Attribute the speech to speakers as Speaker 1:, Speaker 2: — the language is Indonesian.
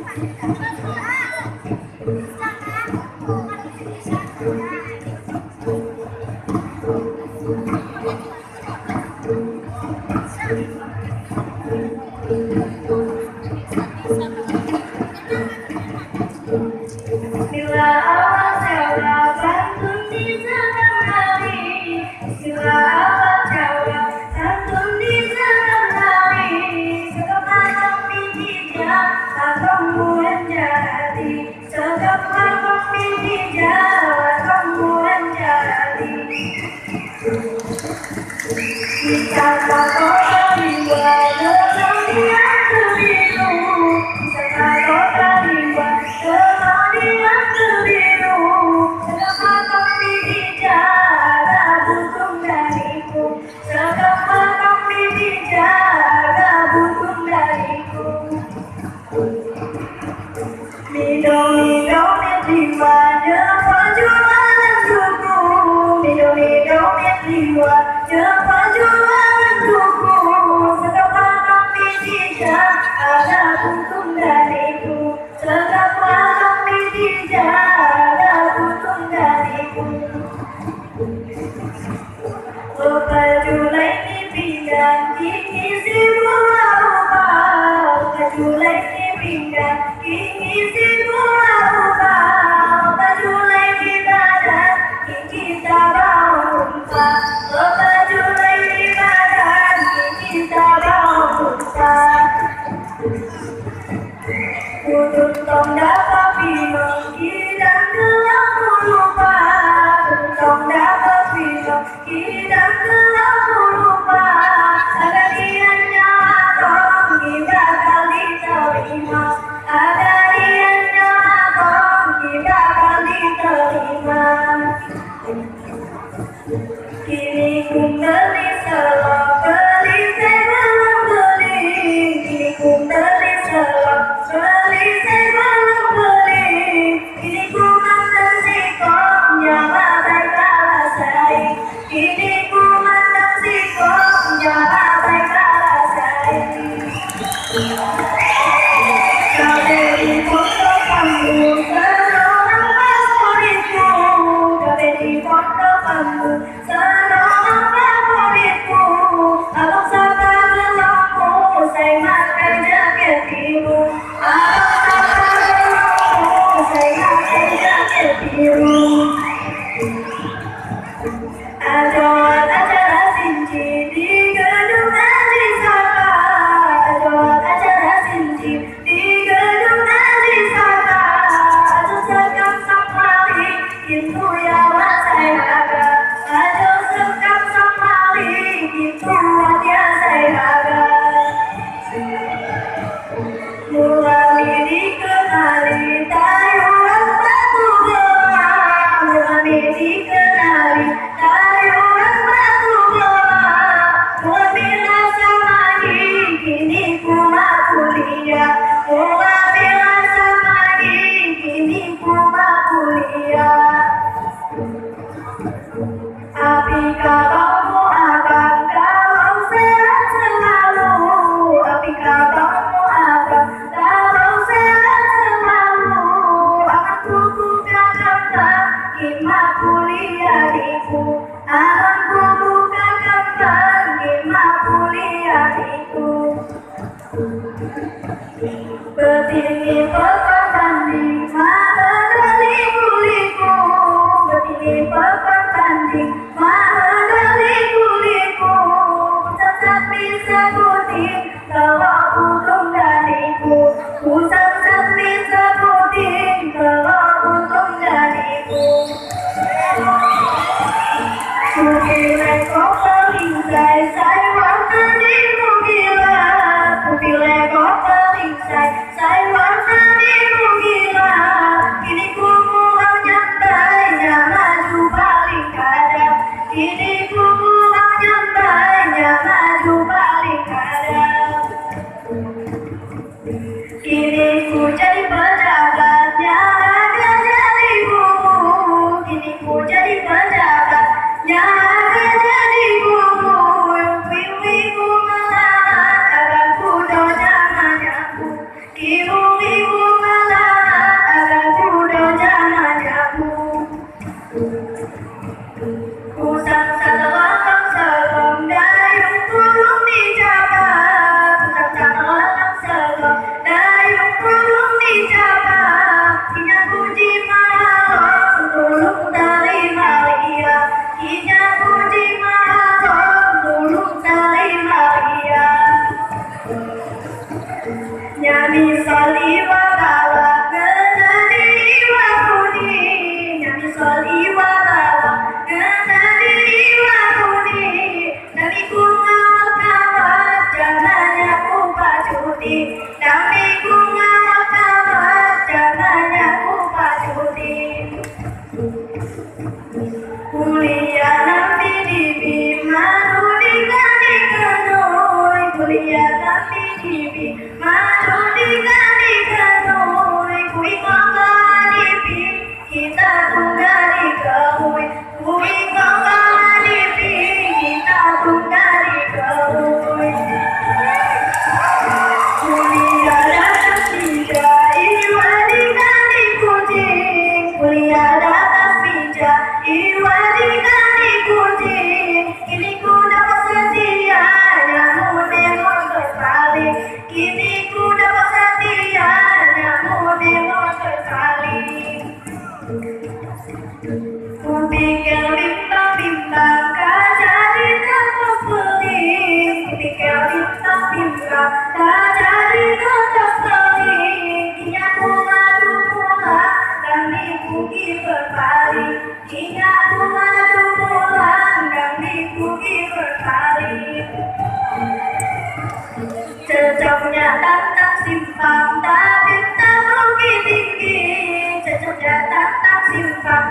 Speaker 1: Bila Allah Ta'ala bantu di tengah hari, bila Allah Ta'ala bantu di tengah hari, sekarang tidak kamu menjadi, sekarang tidak kamu menjadi. Kita tak terima dengan kebiru, kita tak terima dengan kebiru. Sekarang tidak ada butuh dariku, sekarang tidak ada butuh dariku. Minum jiwanya perjuangan tuku, minum jiwa perjuangan tuku. Sekarang tidak ada butuh dariku, sekarang tidak ada butuh dariku. Bajulai ni pinggang kini semua ubah, bajulai ni pinggang kini semua ubah, bajulai di badan kini tak berubah, bajulai di badan kini tak berubah. Untung dapat bilang kita telah lupa, untung dapat bilang kita telah lupa. Ada dianya dong kita kali terima, ada dianya dong kita kali terima. Kini ku beli selop, beli sebelum beli. Kini ku beli selop, beli sebelum beli. Kini ku mandang sikap nyala baik kalah saing. Kini ku mandang sikap nyala baik kalah saing. Kau beri foto kamu seorang favoritku, kau beri foto kamu seorang favoritku. Abang sapa gelapmu, saya makan jaket biru. Abang sapa gelapmu, saya makan jaket biru. Adoan acara sinci di gedung Aji Saka, adoan acara sinci di gedung Aji Saka. Aduh sekam samali, itu yang saya harga. Aduh sekam samali, itu yang saya harga. Mulai dikenali tayuan batu gelar, mulai dikenali tayuan batu gelar. Mulai rasa lagi kini ku mau kuliah, mulai rasa lagi kini ku mau kuliah. Api kabarmu akan kalau sehat selalu, api kabarmu akan kalau sehat selalu. Akan kubuka daftar hikmah kuliah diku, akan kubuka daftar hikmah kuliah diku. Bertinggi pekan tanding mengenali kuliku, bertinggi pekan tanding mengenali kuliku. Tetap bisa putih kalau untung dariku, ku tetap bisa putih kalau untung dariku. Ku pilih kau paling saya warna dirimu gila, ku pilih kau paling saya warna dirimu gila. Kini ku mulai nyantainya maju paling kadang, kini ku mulai nyantainya maju paling kadang. Kini ku jadi pejabatnya harga jadi bumu, kini ku jadi pejabatnya harga jadi bumu. Pilihku melawan agar ku jangan nyaku, pilihku Nabi Sholli wa barak menjadi wahudi, Nabi Sholli wa barak menjadi wahudi, Nabi ku ngawal kawat jalannya ku pacuti, Nabi ku ngawal kawat jalannya ku pacuti. Kuliah Nabi di Bimanu di Gani Kanoi, kuliah Nabi di Bimanu di Gani Kanoi, kui kongani pi kita tunggari kahui, kui kongani pi kita tunggari kahui. Kuliah datang tiga iwa di Gani kucing, kuliah datang tiga iwa di Gani kucing, kini ku dapat setia namun demon sekali, kini ku dapat setia namun demon sekali. Ku pikir bimbang-bimbang kau jadi tetap peling, ku pikir bimbang-bimbang kau jadi tetap peling, kini aku madu pulang dan dipuji berpaling, kini aku madu pulang dan dipuji berpaling. Cecoknya tantang simpang tapi tak rugi tinggi, cecoknya tantang simpang